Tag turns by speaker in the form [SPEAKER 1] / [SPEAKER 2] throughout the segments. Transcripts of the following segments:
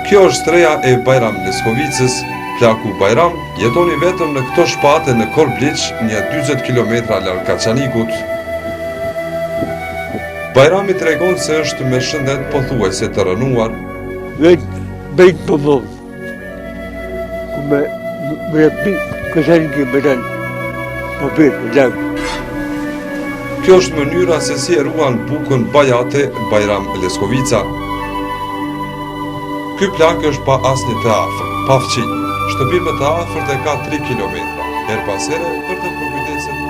[SPEAKER 1] Kjo është treja e Bajram Leskovicës. Plaku Bajram jetoni vetëm në këto shpate në Korbliç, një 20 km larg Kaçanikut. Bajrami tregon se është me shëndet pothuajse të rënuar.
[SPEAKER 2] Vetë po vog. Me Kaçanikut bëran. Po bëj, lag.
[SPEAKER 1] Kjo është mënyra se si e ruan bukën bajate Bajram Leskovica. Ky plak është pa asnjë të afër, pa fqi. Shtëpi më të afërt e ka 3 km. Her pas here për të përkujdeset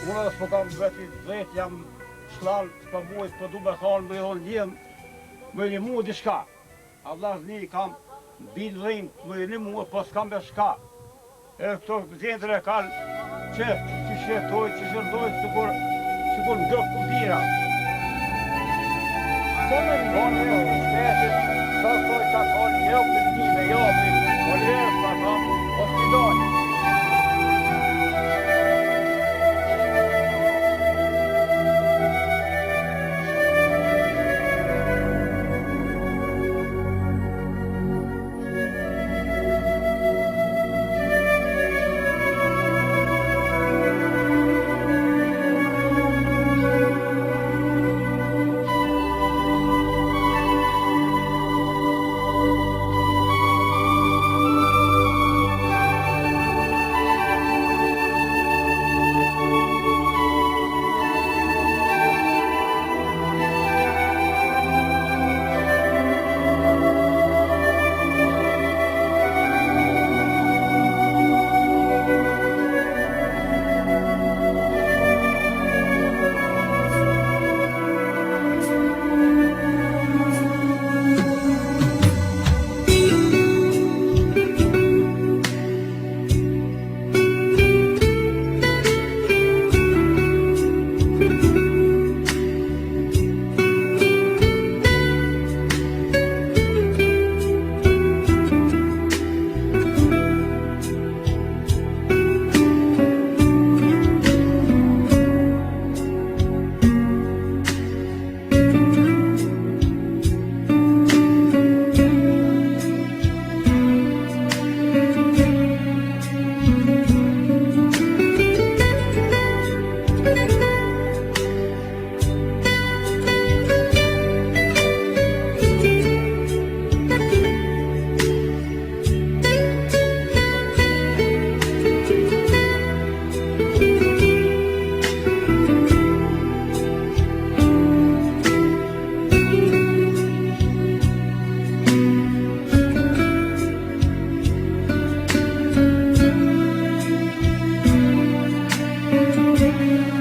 [SPEAKER 3] Unë s'po kam vetë jam shlal, s'po mujt, po du me thonë me thonë njëm, me një mu diçka. A vllazni kam bil dhim, me një mu, po s'kam be shka. E këto zendre kanë që shetoj, që shërdoj, sikur në gëp kumbira. Se me ndonë e o shpetit, sa soj ka kanë njëpën një me jopin, o lërës ka kanë, o spidali.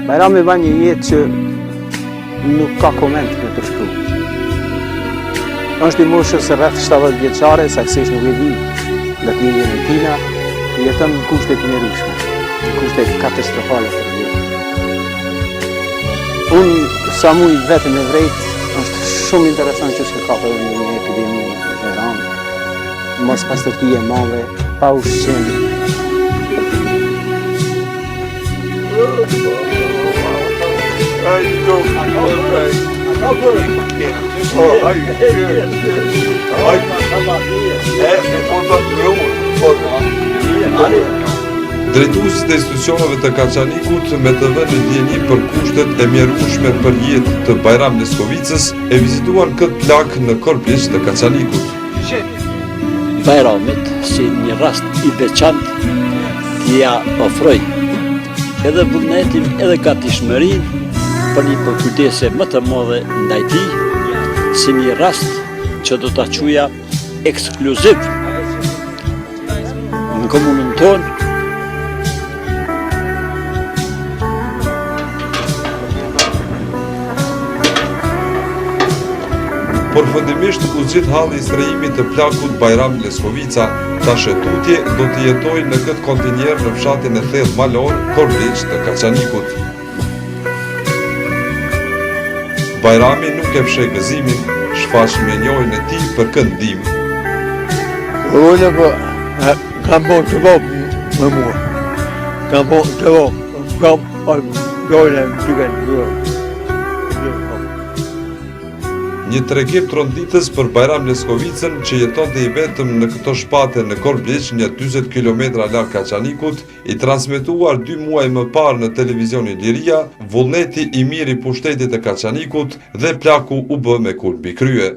[SPEAKER 4] Bajrami bën një jetë që nuk ka koment me të shkru. Është i moshës rreth 70 vjeçare, saksisht nuk e di datëlindjen e tina, jeton në kushte të mjerueshme, në kushte katastrofale për jetë. Unë sa muj vetëm e vrejt, është shumë interesant që s'ka kapur një epidemi në Bajram, mos pastërti e madhe, pa ushqim.
[SPEAKER 1] Drejtuesi të institucioneve të Kaçanikut me të vënë në dieni për kushtet e mjerueshme për jetë të Bajram Leskovicës e vizituan këtë plak në Korblisht të Kaçanikut.
[SPEAKER 5] Bajramit si një rast i veçantë t'ja ofroj edhe vullnetin edhe gatishmërinë për një përkujdese më të madhe ndaj tij, si një rast që do ta quaja ekskluziv në komunën tonë.
[SPEAKER 1] Përfundimisht u zgjidh halli i strehimit të plakut Bajram Leskovica. Tash tutje do të jetojë në këtë kontinjer në fshatin e thellë malor, Korblisht të Kaçanikut. Bajrami nuk e fsheh gëzimin, shfaq menjojnë e tij për këndim.
[SPEAKER 2] Unë po kam bon të vopë më mua. Kam bon të vopë. Kam dojnë më duke në duke.
[SPEAKER 1] Një tregim tronditës për Bajram Leskovicën që jetonte i vetëm në këto shpate në Korblisht, një 40 km larg Kaçanikut, i transmetuar 2 muaj më parë në televizionin Liria, vullneti i mirë i pushtetit të Kaçanikut dhe plaku u bë me kulp i krye.